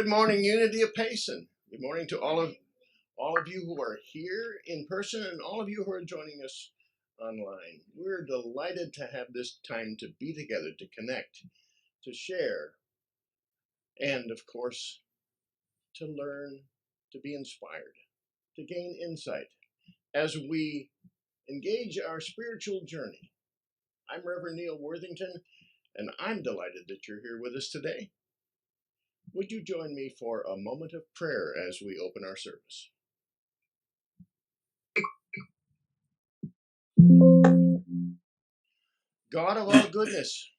Good morning, Unity of Payson. Good morning to all of you who are here in person and all of you who are joining us online. We're delighted to have this time to be together, to connect, to share, and of course, to learn, to be inspired, to gain insight as we engage our spiritual journey. I'm Reverend Neil Worthington, and I'm delighted that you're here with us today. Would you join me for a moment of prayer as we open our service? God of all goodness,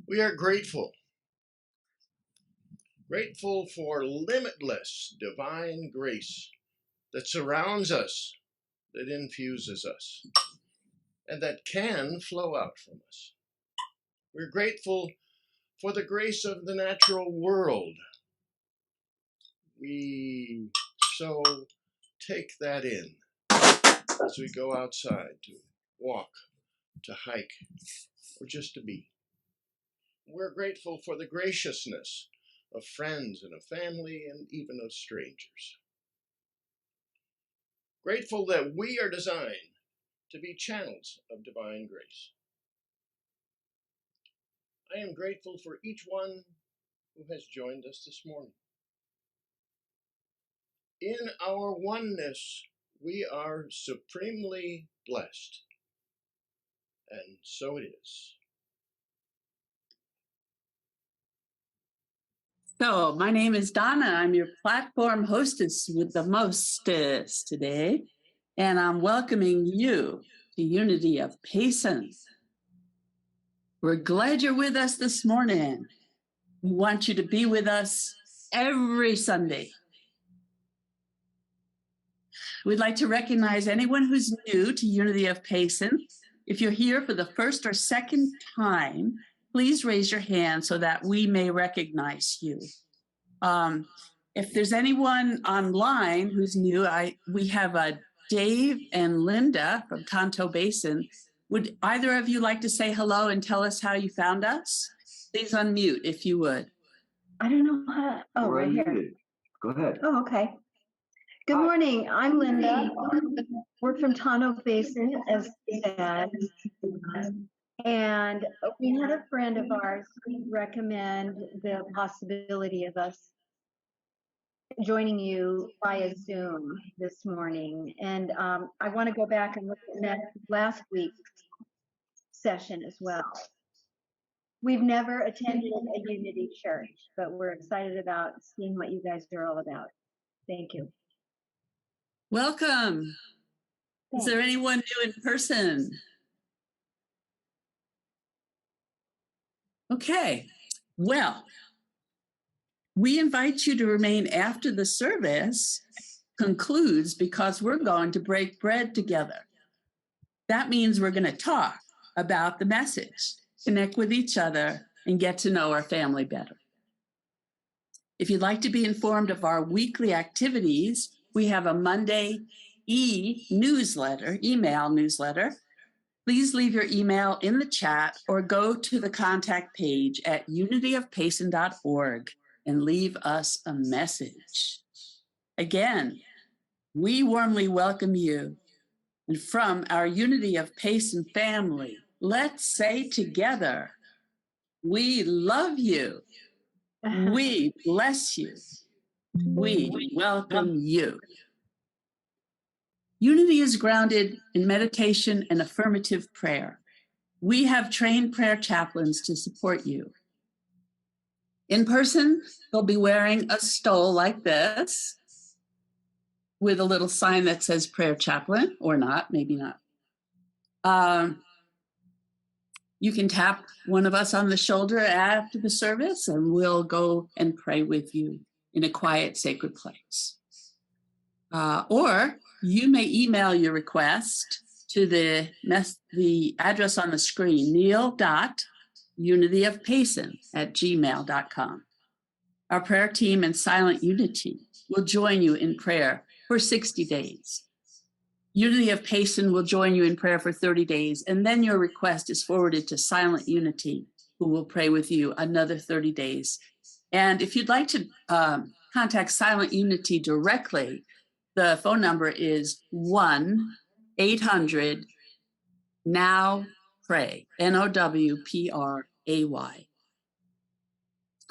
we are grateful for limitless divine grace that surrounds us, that infuses us, and that can flow out from us. We're grateful for the grace of the natural world. We so take that in as we go outside to walk, to hike, or just to be. We're grateful for the graciousness of friends and of family and even of strangers. Grateful that we are designed to be channels of divine grace. I am grateful for each one who has joined us this morning. In our oneness, we are supremely blessed. And so it is. So my name is Donna. I'm your platform hostess with the mostest today, and I'm welcoming you to Unity of Payson. We're glad you're with us this morning. We want you to be with us every Sunday. We'd like to recognize anyone who's new to Unity of Payson. If you're here for the first or second time, please raise your hand so that we may recognize you. If there's anyone online who's new, we have Dave and Linda from Tonto Basin. Would either of you like to say hello and tell us how you found us? Please unmute if you would. I don't know how. Oh, We're right unmuted. here. Go ahead. Oh, okay. Good morning. I'm Linda. We're from Tonto Basin, as said. And we had a friend of ours recommend the possibility of us joining you via Zoom this morning. And I want to go back and look at last week's session as well. We've never attended a Unity church, but we're excited about seeing what you guys are all about. Thank you. Welcome. Thanks. Is there anyone new in person? Okay, well, we invite you to remain after the service concludes because we're going to break bread together. That means we're going to talk about the message, connect with each other, and get to know our family better. If you'd like to be informed of our weekly activities, we have a Monday email newsletter. Please leave your email in the chat or go to the contact page at unityofpayson.org and leave us a message. Again, we warmly welcome you. And from our Unity of Payson family, let's say together, we love you. We bless you. We welcome you. Unity is grounded in meditation and affirmative prayer. We have trained prayer chaplains to support you. In person, they'll be wearing a stole like this with a little sign that says prayer chaplain, or not, maybe not. You can tap one of us on the shoulder after the service and we'll go and pray with you in a quiet, sacred place. Or you may email your request to the address on the screen, neil.unityofpayson@gmail.com. Our prayer team and Silent Unity will join you in prayer for 60 days. Unity of Payson will join you in prayer for 30 days, and then your request is forwarded to Silent Unity, who will pray with you another 30 days. And if you'd like to contact Silent Unity directly, the phone number is 1-800-NOW-PRAY, NOWPRAY.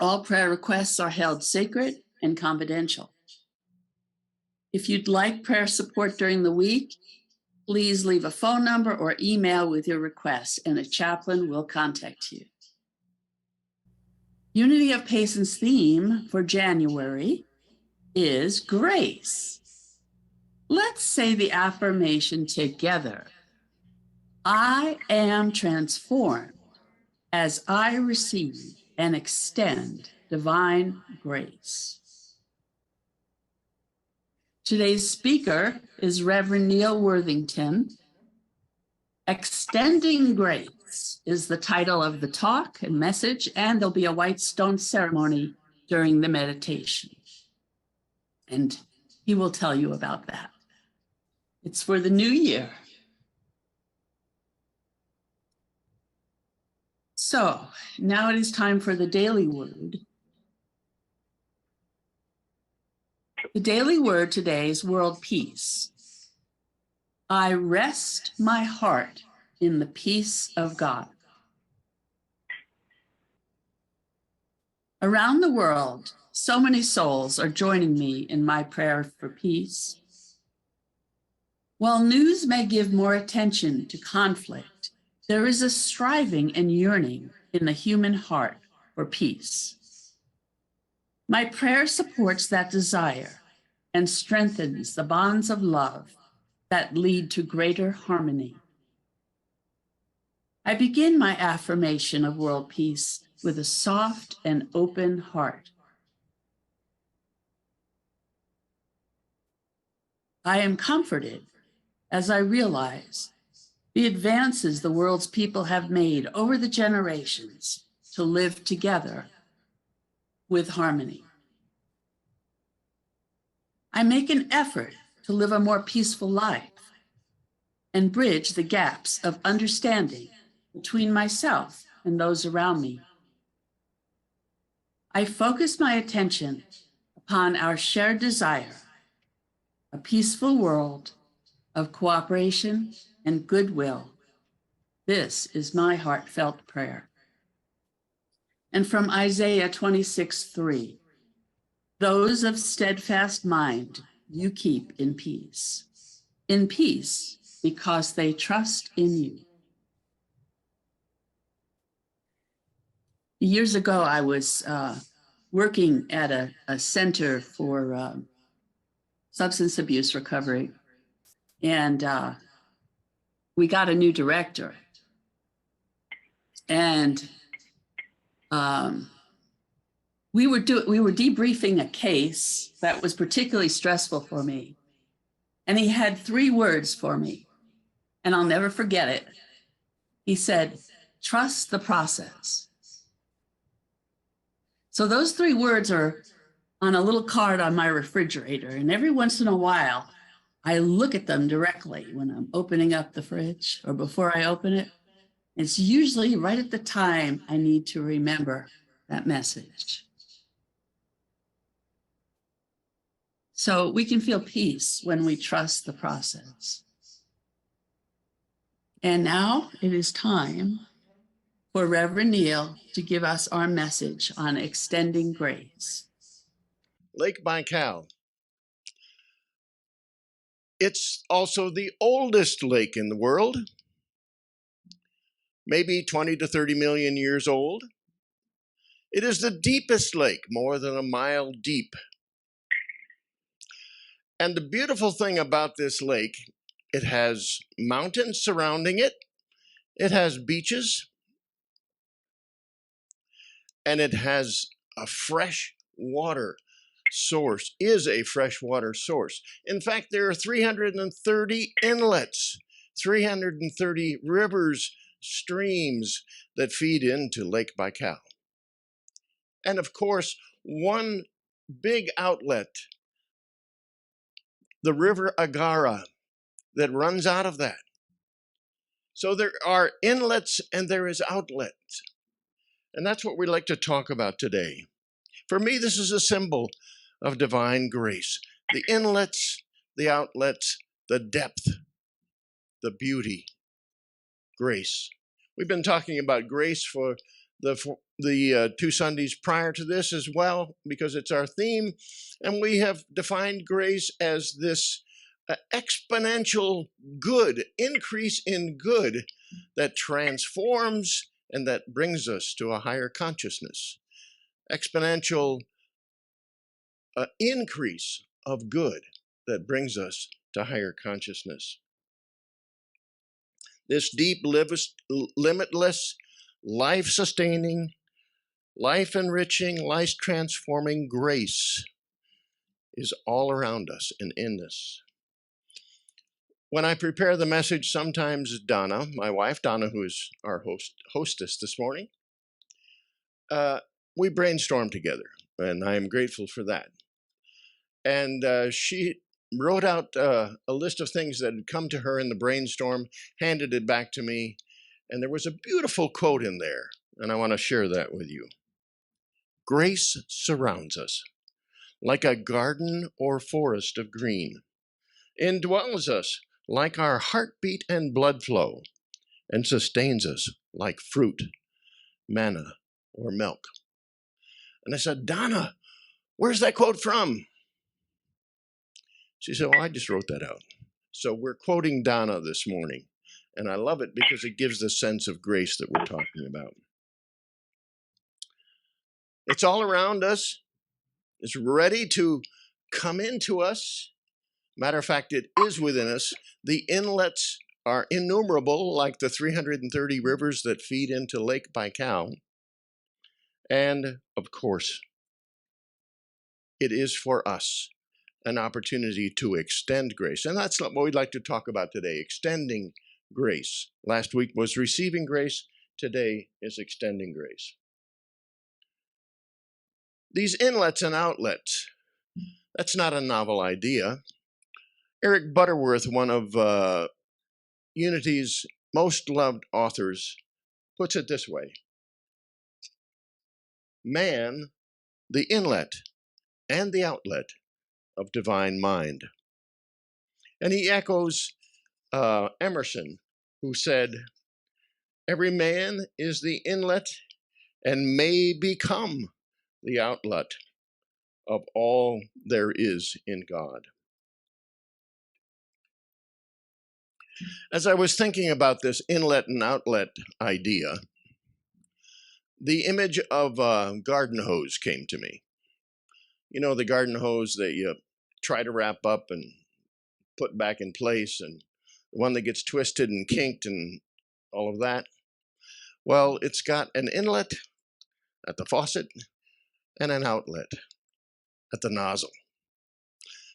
All prayer requests are held sacred and confidential. If you'd like prayer support during the week, please leave a phone number or email with your request, and a chaplain will contact you. Unity of Payson's theme for January is grace. Let's say the affirmation together. I am transformed as I receive and extend divine grace. Today's speaker is Reverend Neil Worthington. Extending Grace is the title of the talk and message, and there'll be a white stone ceremony during the meditation. And he will tell you about that. It's for the new year. So now it is time for the daily word. The daily word today is world peace. I rest my heart in the peace of God. Around the world, so many souls are joining me in my prayer for peace. While news may give more attention to conflict, there is a striving and yearning in the human heart for peace. My prayer supports that desire and strengthens the bonds of love that lead to greater harmony. I begin my affirmation of world peace with a soft and open heart. I am comforted as I realize the advances the world's people have made over the generations to live together with harmony. I make an effort to live a more peaceful life and bridge the gaps of understanding between myself and those around me. I focus my attention upon our shared desire, a peaceful world of cooperation and goodwill. This is my heartfelt prayer. And from Isaiah 26:3, those of steadfast mind you keep in peace because they trust in you. Years ago, I was working at a center for substance abuse recovery, and we got a new director. And we were debriefing a case that was particularly stressful for me. And he had 3 words for me, and I'll never forget it. He said, trust the process. So those 3 words are on a little card on my refrigerator. And every once in a while, I look at them directly when I'm opening up the fridge or before I open it. It's usually right at the time I need to remember that message. So we can feel peace when we trust the process. And now it is time for Reverend Neil to give us our message on extending grace. Lake Baikal. It's also the oldest lake in the world, maybe 20 to 30 million years old. It is the deepest lake, more than a mile deep. And the beautiful thing about this lake, it has mountains surrounding it, it has beaches, and it has a fresh water source, is a freshwater source. In fact, there are 330 inlets, 330 rivers, streams that feed into Lake Baikal. And of course, one big outlet, the River Agara, that runs out of that. So there are inlets and there is outlets. And that's what we'd like to talk about today. For me, this is a symbol of divine grace. The inlets, the outlets, the depth, the beauty, grace. We've been talking about grace for the 2 Sundays prior to this as well, because it's our theme, and we have defined grace as this exponential good, increase in good that transforms and that brings us to a higher consciousness. Exponential increase of good that brings us to higher consciousness. This deep, limitless, life-sustaining, life-enriching, life-transforming grace is all around us and in us. When I prepare the message, sometimes Donna, my wife Donna, who is our hostess this morning, we brainstorm together, and I am grateful for that. And she wrote out a list of things that had come to her in the brainstorm, handed it back to me, and there was a beautiful quote in there, and I want to share that with you. Grace surrounds us like a garden or forest of green, indwells us like our heartbeat and blood flow, and sustains us like fruit, manna, or milk. And I said, Donna, where's that quote from? She said, well, I just wrote that out. So we're quoting Donna this morning, and I love it because it gives the sense of grace that we're talking about. It's all around us. It's ready to come into us. Matter of fact, it is within us. The inlets are innumerable, like the 330 rivers that feed into Lake Baikal. And, of course, it is for us an opportunity to extend grace. And that's what we'd like to talk about today, extending grace. Last week was receiving grace. Today is extending grace. These inlets and outlets, that's not a novel idea. Eric Butterworth, one of Unity's most loved authors, puts it this way. Man, the inlet and the outlet of divine mind. And he echoes Emerson, who said, every man is the inlet and may become the outlet of all there is in God. As I was thinking about this inlet and outlet idea, the image of a garden hose came to me. You know, the garden hose that you try to wrap up and put back in place, and the one that gets twisted and kinked and all of that. Well, it's got an inlet at the faucet and an outlet at the nozzle.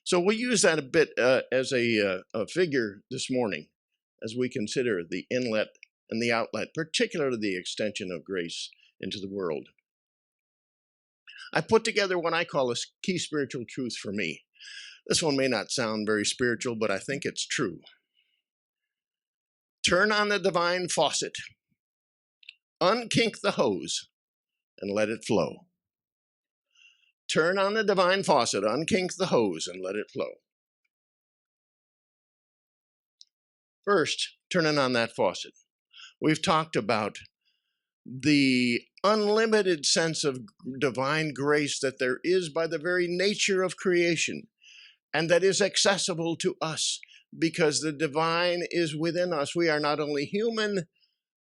So we'll use that a bit as a figure this morning as we consider the inlet and the outlet, particularly the extension of grace into the world. I put together what I call a key spiritual truth for me. This one may not sound very spiritual, but I think it's true. Turn on the divine faucet, unkink the hose, and let it flow. Turn on the divine faucet, unkink the hose, and let it flow. First, turning on that faucet. We've talked about the unlimited sense of divine grace that there is by the very nature of creation, and that is accessible to us because the divine is within us. We are not only human,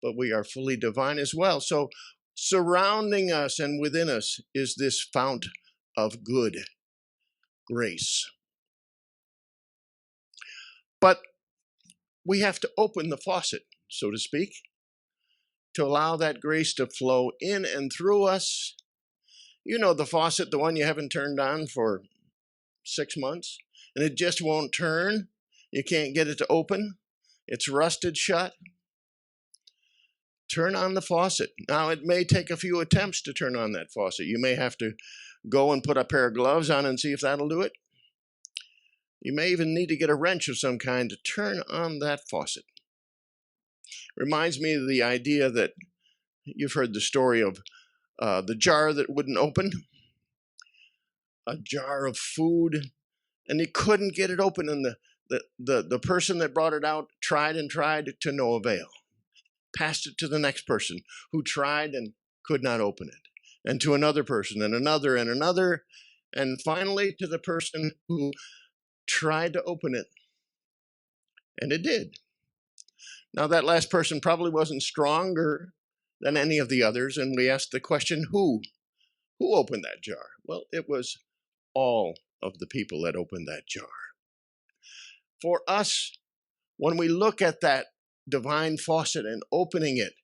but we are fully divine as well. So surrounding us and within us is this fount of good grace. But we have to open the faucet, so to speak, to allow that grace to flow in and through us. You know the faucet, the one you haven't turned on for 6 months, and it just won't turn. You can't get it to open. It's rusted shut. Turn on the faucet. Now, it may take a few attempts to turn on that faucet. You may have to go and put a pair of gloves on and see if that'll do it. You may even need to get a wrench of some kind to turn on that faucet. Reminds me of the idea that you've heard the story of the jar that wouldn't open. a jar of food, and he couldn't get it open, and the person that brought it out tried and tried to no avail. Passed it to the next person who tried and could not open it, and to another person, and another, and finally to the person who tried to open it, and it did. Now, that last person probably wasn't stronger than any of the others, and we asked the question, who opened that jar? Well, it was all of the people that opened that jar. For us, when we look at that divine faucet and opening it,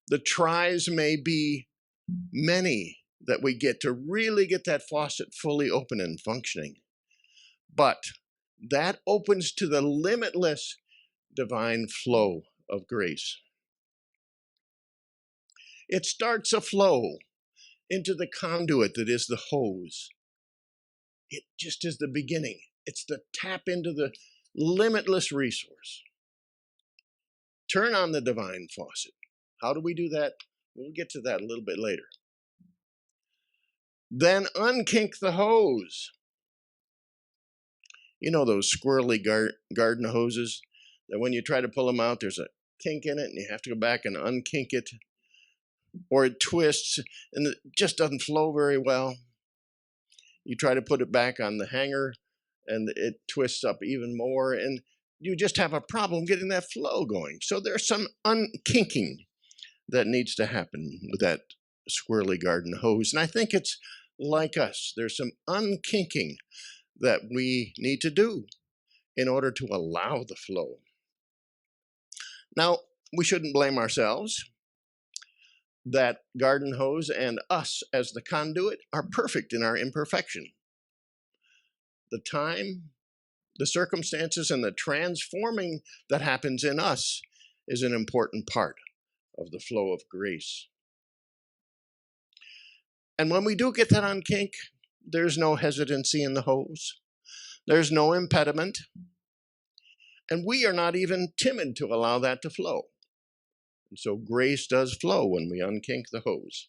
the tries may be many that we get to really get that faucet fully open and functioning. But that opens to the limitless divine flow of grace. It starts a flow into the conduit that is the hose. It just is the beginning. It's the tap into the limitless resource. Turn on the divine faucet. How do we do that? We'll get to that a little bit later. Then unkink the hose. You know those squirrely garden hoses that when you try to pull them out, there's a kink in it and you have to go back and unkink it, or it twists and it just doesn't flow very well. You try to put it back on the hanger and it twists up even more, and you just have a problem getting that flow going. So there's some unkinking that needs to happen with that squirrely garden hose. And I think it's like us. There's some unkinking that we need to do in order to allow the flow. Now, we shouldn't blame ourselves. That garden hose and us as the conduit are perfect in our imperfection. The time, the circumstances, and the transforming that happens in us is an important part of the flow of grace. And when we do get that unkink, there's no hesitancy in the hose. There's no impediment. And we are not even timid to allow that to flow. And so grace does flow when we unkink the hose.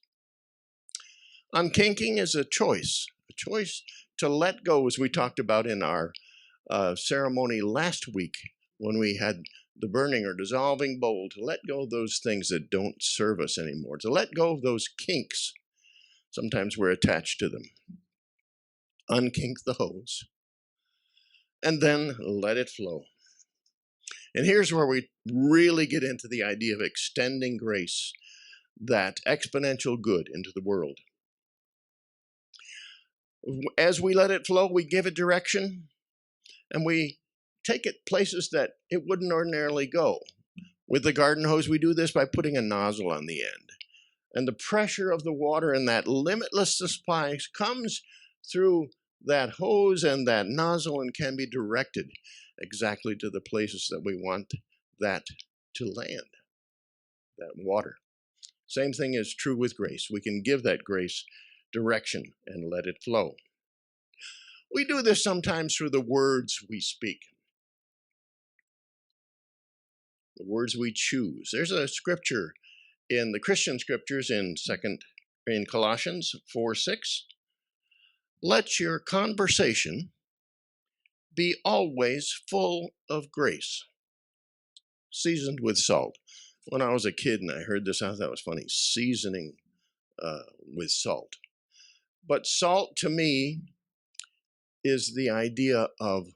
Unkinking is a choice to let go, as we talked about in our ceremony last week when we had the burning or dissolving bowl, to let go of those things that don't serve us anymore, to let go of those kinks. Sometimes we're attached to them. Unkink the hose, and then let it flow. And here's where we really get into the idea of extending grace, that exponential good into the world. As we let it flow, we give it direction, and we take it places that it wouldn't ordinarily go. With the garden hose, we do this by putting a nozzle on the end. And the pressure of the water and that limitless supply comes through that hose and that nozzle and can be directed exactly to the places that we want that to land, that water. Same thing is true with grace. We can give that grace direction and let it flow. We do this sometimes through the words we speak, the words we choose. There's a scripture in the Christian scriptures in Colossians 4:6. Let your conversation be always full of grace, seasoned with salt. When I was a kid and I heard this, I thought that was funny, seasoning with salt. But salt to me is the idea of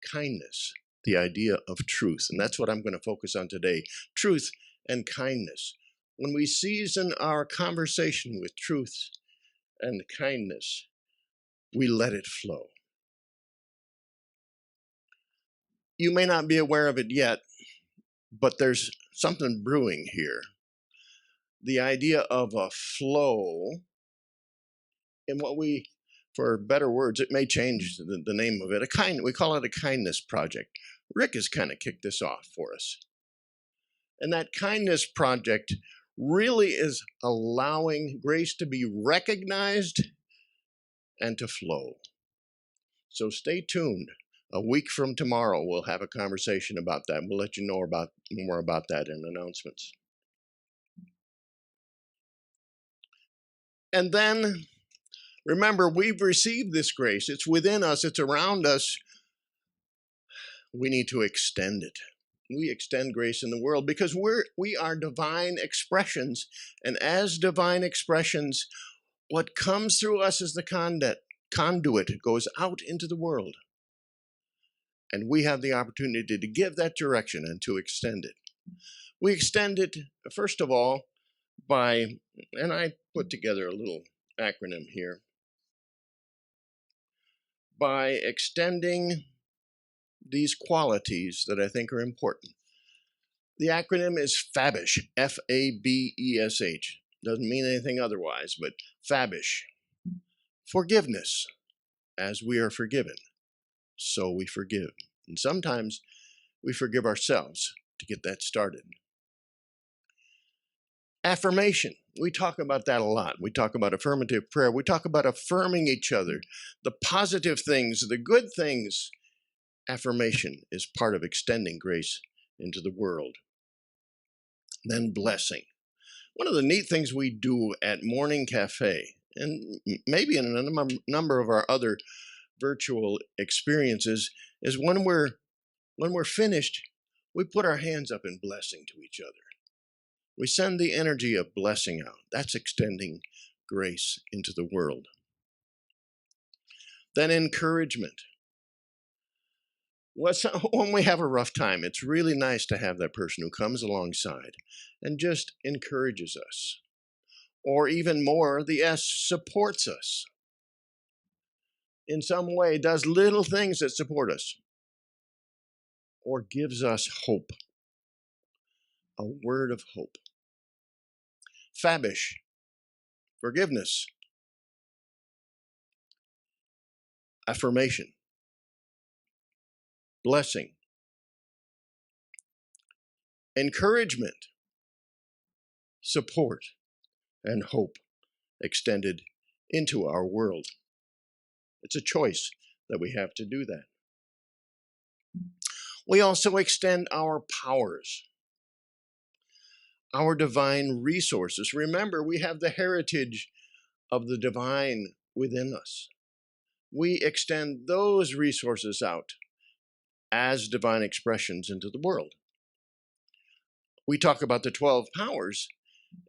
kindness, the idea of truth. And that's what I'm going to focus on today, truth and kindness. When we season our conversation with truth and kindness, we let it flow. You may not be aware of it yet, but there's something brewing here. The idea of a flow, in what we, for better words, it may change the name of it. We call it a kindness project. Rick has kind of kicked this off for us. And that kindness project really is allowing grace to be recognized and to flow. So stay tuned. A week from tomorrow, we'll have a conversation about that. We'll let you know more about that in announcements. And then Remember, we've received this grace. It's within us, it's around us. We need to extend it. We extend grace in the world because we are divine expressions. And as divine expressions, what comes through us as the conduit goes out into the world. And we have the opportunity to give that direction and to extend it. We extend it, first of all, by, and I put together a little acronym here, by extending these qualities that I think are important. The acronym is FABISH, F-A-B-E-S-H. Doesn't mean anything otherwise, but FABISH. Forgiveness. As we are forgiven, so we forgive. And sometimes we forgive ourselves to get that started. Affirmation. We talk about that a lot. We talk about affirmative prayer. We talk about affirming each other, the positive things, the good things. Affirmation is part of extending grace into the world. Then blessing. One of the neat things we do at Morning Cafe, and maybe in a number of our other virtual experiences, is when we're finished, we put our hands up in blessing to each other. We send the energy of blessing out. That's extending grace into the world. Then encouragement. When we have a rough time, it's really nice to have that person who comes alongside and just encourages us. Or even more, the S, supports us. In some way, does little things that support us. Or gives us hope. A word of hope. FABISH, forgiveness. Affirmation. Blessing. Encouragement. Support. And hope extended into our world. It's a choice that we have to do that. We also extend our powers, our divine resources. Remember, we have the heritage of the divine within us. We extend those resources out as divine expressions into the world. We talk about the 12 powers,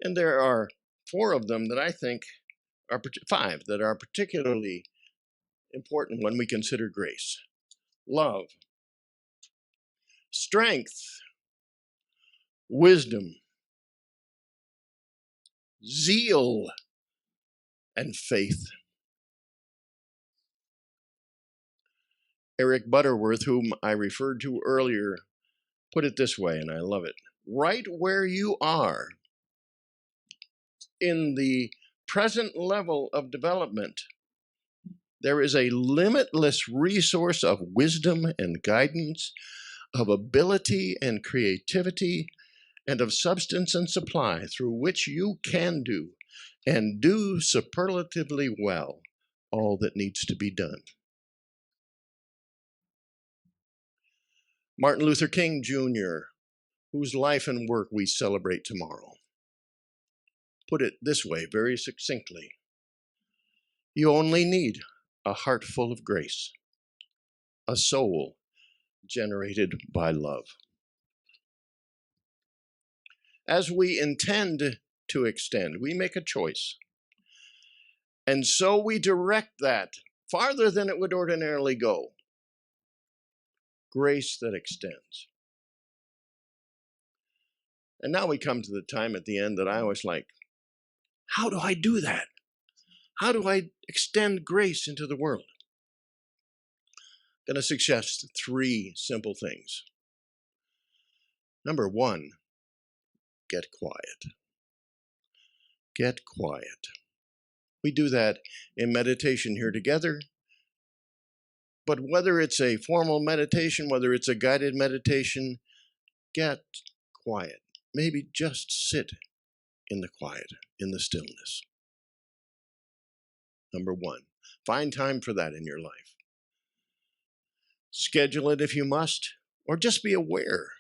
and there are 4 of them that I think are 5 that are particularly important when we consider grace. Love, strength, wisdom, zeal, and faith. Eric Butterworth, whom I referred to earlier, put it this way, and I love it. Right where you are in the present level of development, there is a limitless resource of wisdom and guidance, of ability and creativity, and of substance and supply through which you can do, and do superlatively well, all that needs to be done. Martin Luther King Jr., whose life and work we celebrate tomorrow, put it this way very succinctly. You only need a heart full of grace, a soul generated by love. As we intend to extend, we make a choice. And so we direct that farther than it would ordinarily go. Grace that extends. And now we come to the time at the end that I always like, how do I do that? How do I extend grace into the world? I'm going to suggest 3 simple things. Number 1, get quiet. Get quiet. We do that in meditation here together. But whether it's a formal meditation, whether it's a guided meditation, get quiet. Maybe just sit in the quiet, in the stillness. Number 1, find time for that in your life. Schedule it if you must, or just be aware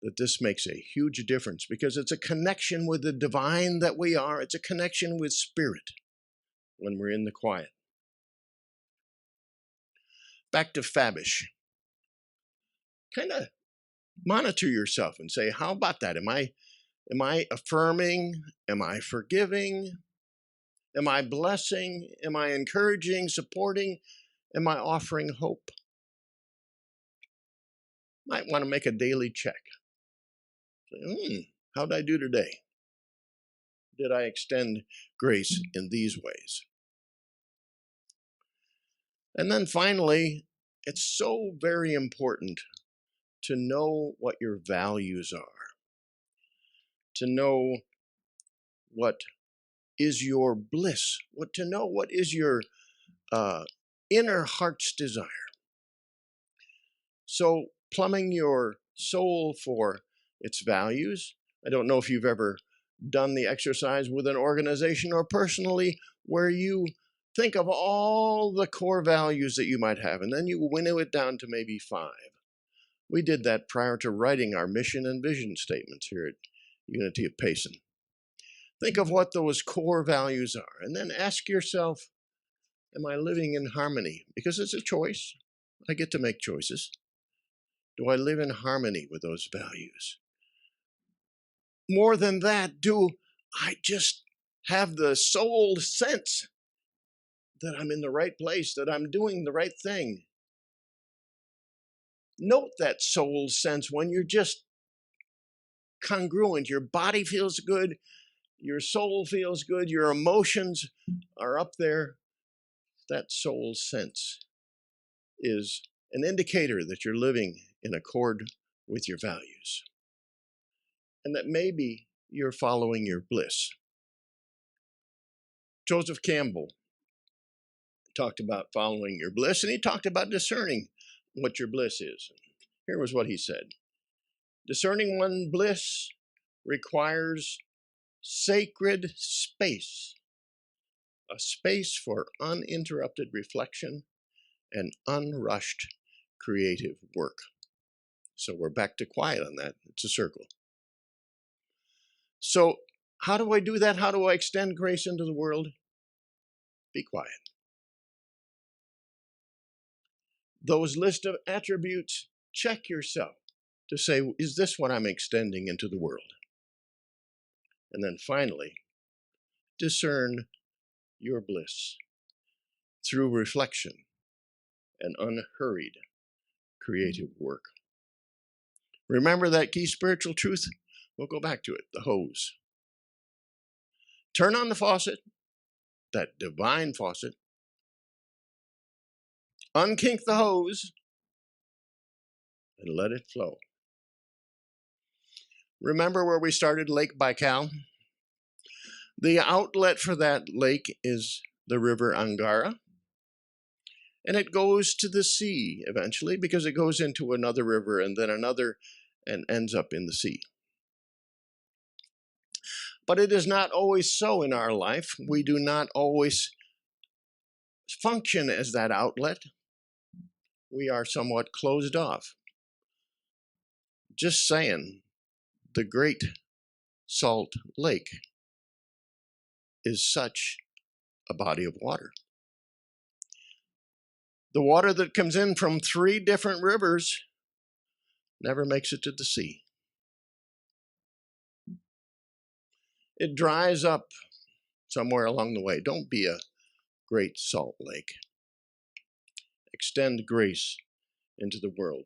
that this makes a huge difference because it's a connection with the divine that we are. It's a connection with spirit. when we're in the quiet. Back to Fabish. Kind of monitor yourself and say, how about that? Am I affirming? Am I forgiving? Am I blessing? Am I encouraging, supporting? Am I offering hope? Might want to make a daily check. How did I do today? Did I extend grace in these ways? And then finally, it's so very important to know what your values are, to know what is your bliss, to know what is your inner heart's desire. So plumbing your soul for its values. I don't know if you've ever done the exercise with an organization or personally where you think of all the core values that you might have, and then you winnow it down to maybe 5. We did that prior to writing our mission and vision statements here at Unity of Payson. Think of what those core values are, and then ask yourself, am I living in harmony? Because it's a choice. I get to make choices. Do I live in harmony with those values? More than that, do I just have the soul sense that I'm in the right place, that I'm doing the right thing? Note that soul sense when you're just congruent. Your body feels good, your soul feels good, your emotions are up there. That soul sense is an indicator that you're living in accord with your values, and that maybe you're following your bliss. Joseph Campbell talked about following your bliss, and he talked about discerning what your bliss is. Here was what he said. Discerning one's bliss requires sacred space, a space for uninterrupted reflection and unrushed creative work. So we're back to quiet on that. It's a circle. So how do I do that? How do I extend grace into the world? Be quiet. Those list of attributes, check yourself to say, is this what I'm extending into the world? And then finally, discern your bliss through reflection and unhurried creative work. Remember that key spiritual truth? We'll go back to it, the hose. Turn on the faucet, that divine faucet. Unkink the hose and let it flow. Remember where we started, Lake Baikal? The outlet for that lake is the river Angara. And it goes to the sea eventually because it goes into another river and then another and ends up in the sea. But it is not always so in our life. We do not always function as that outlet. We are somewhat closed off. Just saying, the Great Salt Lake is such a body of water. The water that comes in from 3 different rivers never makes it to the sea. It dries up somewhere along the way. Don't be a Great Salt Lake. Extend grace into the world.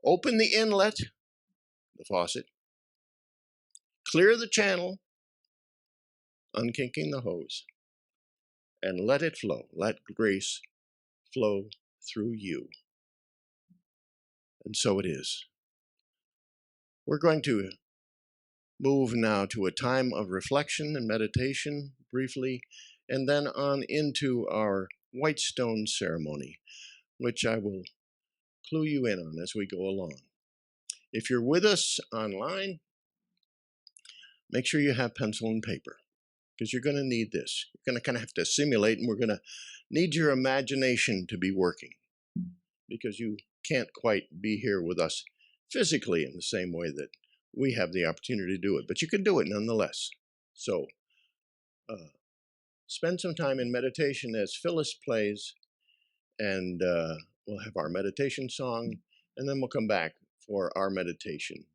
Open the inlet, the faucet. Clear the channel, unkinking the hose, and let it flow. Let grace flow through you. And so it is. We're going to move now to a time of reflection and meditation briefly, and then on into our white stone ceremony, which I will clue you in on as we go along. If you're with us online, make sure you have pencil and paper, because you're going to need this. You're going to kind of have to simulate, and we're going to need your imagination to be working, because you can't quite be here with us physically in the same way that we have the opportunity to do it, but you can do it nonetheless. So spend some time in meditation as Phyllis plays, and we'll have our meditation song, and then we'll come back for our meditation.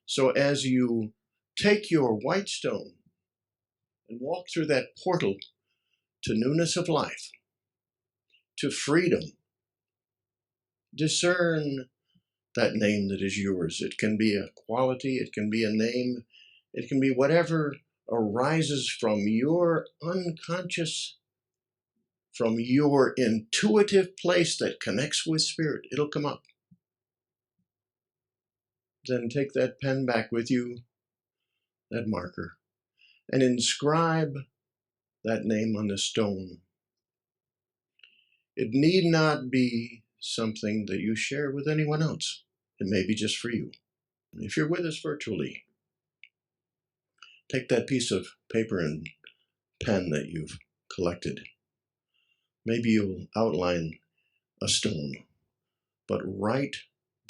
So as you take your white stone and walk through that portal to newness of life, to freedom, discern that name that is yours. It can be a quality, it can be a name, it can be whatever arises from your unconscious, from your intuitive place that connects with spirit. It'll come up. Then take that pen back with you, that marker, and inscribe that name on the stone. It need not be something that you share with anyone else. It may be just for you. If you're with us virtually, take that piece of paper and pen that you've collected. Maybe you'll outline a stone, but write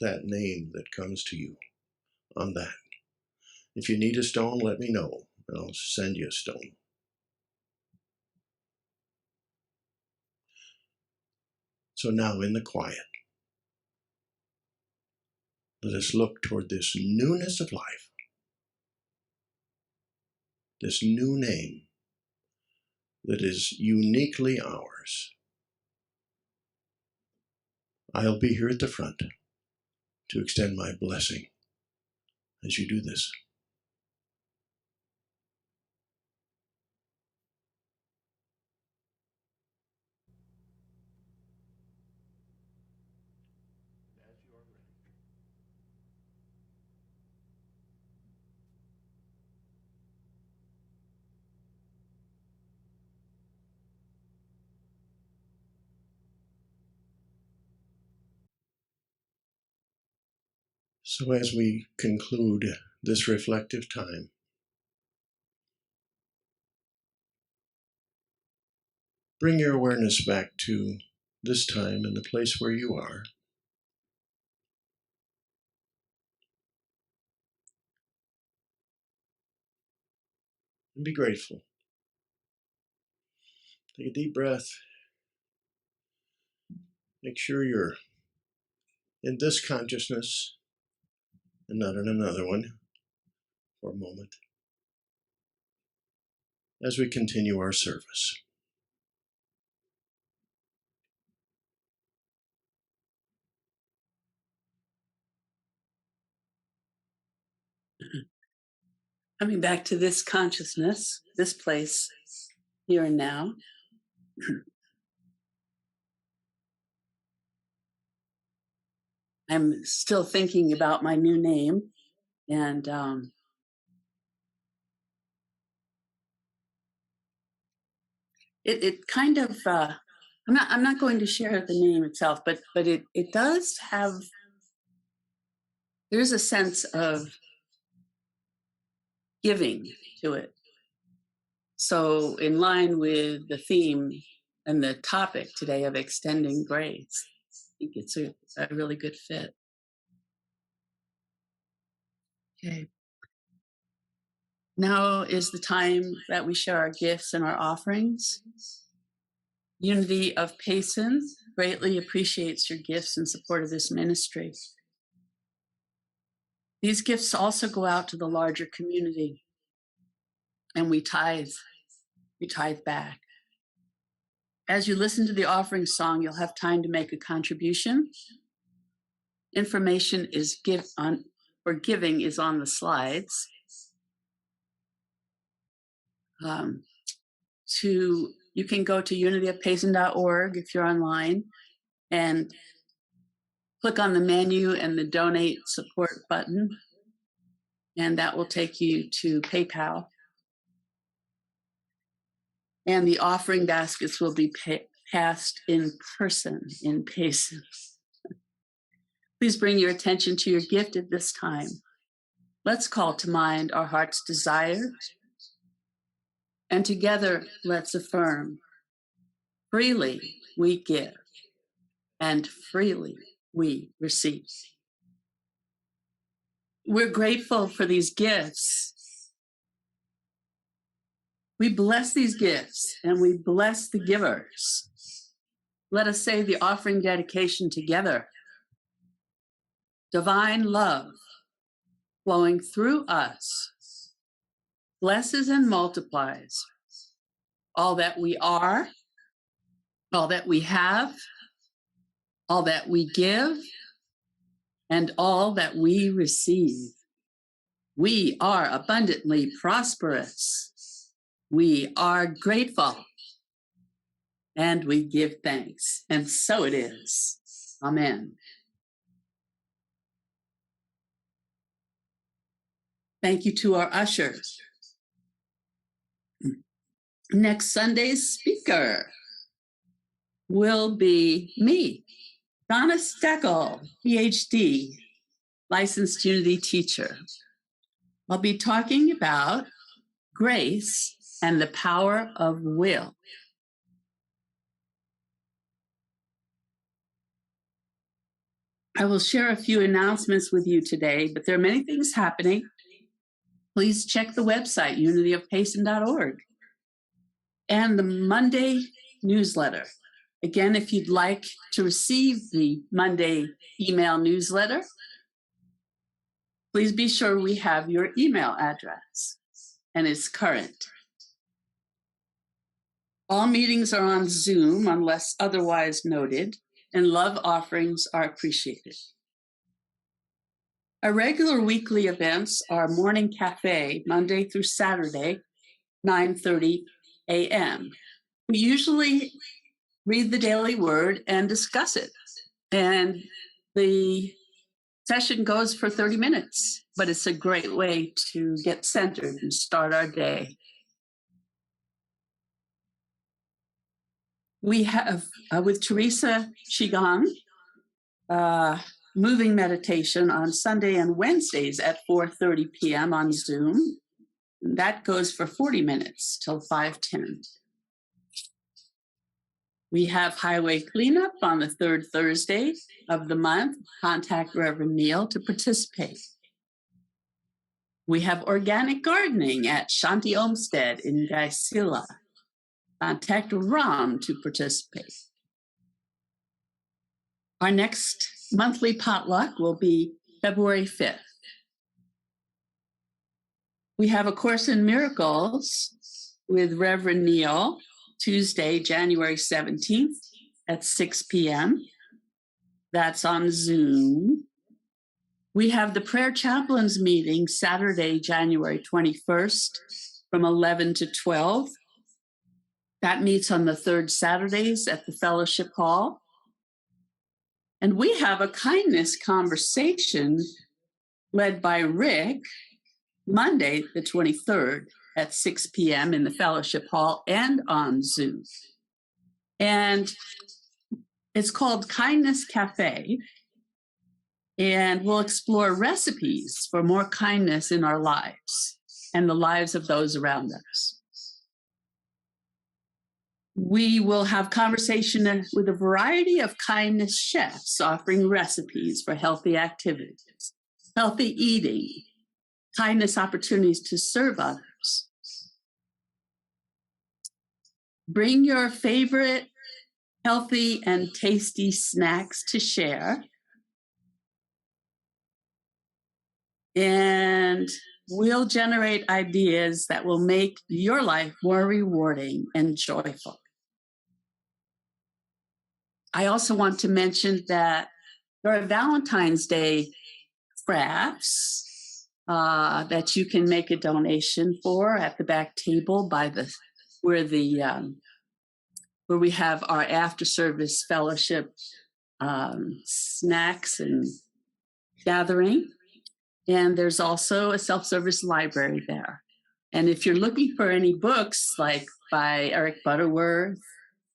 that name that comes to you on that. If you need a stone, let me know, and I'll send you a stone. So now in the quiet, let us look toward this newness of life, this new name that is uniquely ours. I'll be here at the front to extend my blessing as you do this. So as we conclude this reflective time, bring your awareness back to this time and the place where you are. And be grateful. Take a deep breath. Make sure you're in this consciousness and not in another one for a moment as we continue our service. Coming back to this consciousness, this place, here and now. I'm still thinking about my new name, and it kind of, I'm not going to share the name itself, but it does have, there's a sense of giving to it. So in line with the theme and the topic today of extending grace, I think it's a really good fit. Okay. Now is the time that we share our gifts and our offerings. Unity of Payson greatly appreciates your gifts in support of this ministry. These gifts also go out to the larger community, and we tithe back. As you listen to the offering song, you'll have time to make a contribution. Information is for giving is on the slides. You can go to unityofpayson.org if you're online and click on the menu and the donate support button, and that will take you to PayPal. And the offering baskets will be passed in person in Payson. Please bring your attention to your gift at this time. Let's call to mind our heart's desires, and together let's affirm, freely we give, and freely we receive. We're grateful for these gifts. We bless these gifts and we bless the givers. Let us say the offering dedication together. Divine love flowing through us blesses and multiplies all that we are, all that we have, all that we give, and all that we receive. We are abundantly prosperous. We are grateful, and we give thanks. And so it is. Amen. Thank you to our ushers. Next Sunday's speaker will be me, Donna Steckel, PhD, licensed Unity teacher. I'll be talking about grace and the power of will. I will share a few announcements with you today, but there are many things happening. Please check the website, unityofpayson.org, and the Monday newsletter. Again, if you'd like to receive the Monday email newsletter, please be sure we have your email address and it's current. All meetings are on Zoom unless otherwise noted, and love offerings are appreciated. Our regular weekly events are Morning Cafe, Monday through Saturday, 9:30 a.m. We usually read the daily word and discuss it. And the session goes for 30 minutes, but it's a great way to get centered and start our day. We have, with Teresa Qigong, moving meditation on Sunday and Wednesdays at 4:30 p.m. on Zoom. That goes for 40 minutes till 5:10. We have highway cleanup on the third Thursday of the month. Contact Reverend Neil to participate. We have organic gardening at Shanti Olmsted in Gaisila. Contact Ram to participate. Our next monthly potluck will be February 5th. We have A Course in Miracles with Reverend Neil, Tuesday, January 17th at 6 p.m. That's on Zoom. We have the Prayer Chaplains meeting Saturday, January 21st from 11 to 12. That meets on the third Saturdays at the Fellowship Hall. And we have a kindness conversation led by Rick, Monday, the 23rd at 6 p.m. in the fellowship hall and on Zoom. And it's called Kindness Cafe. And we'll explore recipes for more kindness in our lives and the lives of those around us. We will have conversation with a variety of kindness chefs offering recipes for healthy activities, healthy eating, kindness opportunities to serve others. Bring your favorite healthy and tasty snacks to share. And we'll generate ideas that will make your life more rewarding and joyful. I also want to mention that there are Valentine's Day crafts that you can make a donation for at the back table by where we have our after-service fellowship snacks and gathering. And there's also a self-service library there. And if you're looking for any books like by Eric Butterworth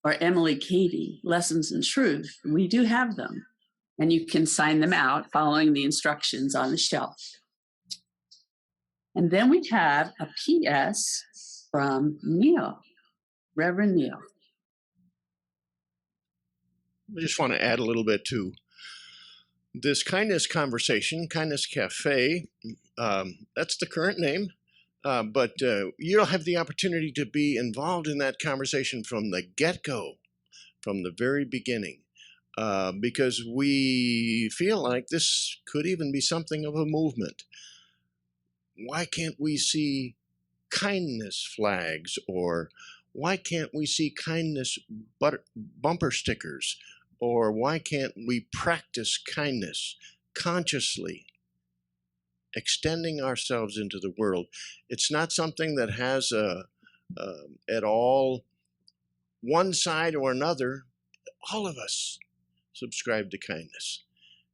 or Emily Cady, Lessons in Truth, we do have them. And you can sign them out following the instructions on the shelf. And then we have a PS from Neil, Reverend Neil. I just want to add a little bit to this kindness conversation, Kindness Cafe. That's the current name, but you'll have the opportunity to be involved in that conversation from the get-go, from the very beginning, because we feel like this could even be something of a movement. Why can't we see kindness flags, or why can't we see kindness bumper stickers? Or why can't we practice kindness consciously, extending ourselves into the world? It's not something that has at all one side or another. All of us subscribe to kindness.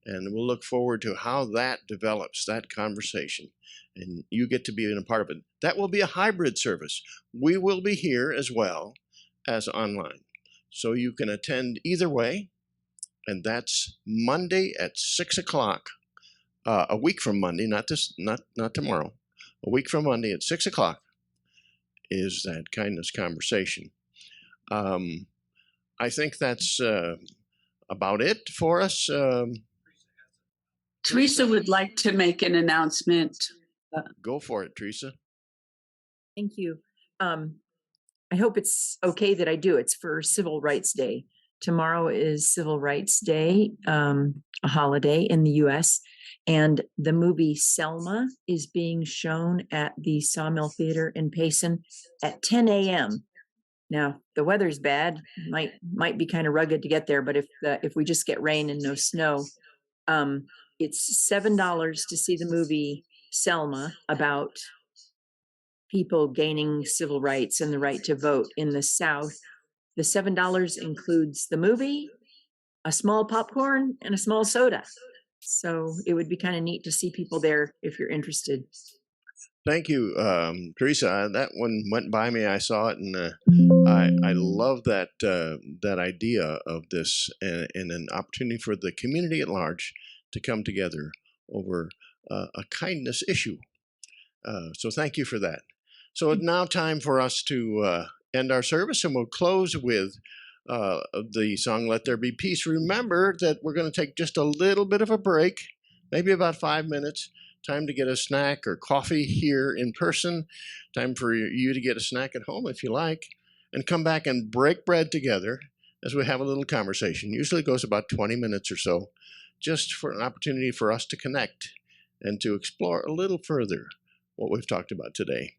And we'll look forward to how that develops, that conversation. And you get to be a part of it. That will be a hybrid service. We will be here as well as online. So you can attend either way. And that's Monday at 6 o'clock, a week from Monday, not tomorrow. A week from Monday at 6 o'clock is that kindness conversation. I think that's about it for us. Teresa would like to make an announcement. Go for it, Teresa. Thank you. I hope it's okay that I do. It's for Civil Rights Day. Tomorrow is Civil Rights Day, a holiday in the U.S., and the movie Selma is being shown at the Sawmill Theater in Payson at 10 a.m. Now, the weather's bad, might be kind of rugged to get there, but if we just get rain and no snow, it's $7 to see the movie Selma about people gaining civil rights and the right to vote in the South. The $7 includes the movie, a small popcorn, and a small soda. So it would be kind of neat to see people there if you're interested. Thank you, Teresa. That one went by me. I saw it, and I love that that idea of this and an opportunity for the community at large to come together over a kindness issue. So thank you for that. So it's now time for us to end our service, and we'll close with the song Let There Be Peace. Remember that we're going to take just a little bit of a break, maybe about 5 minutes. Time to get a snack or coffee here in person. Time for you to get a snack at home if you like, and come back and break bread together as we have a little conversation. Usually it goes about 20 minutes or so, just for an opportunity for us to connect and to explore a little further what we've talked about today.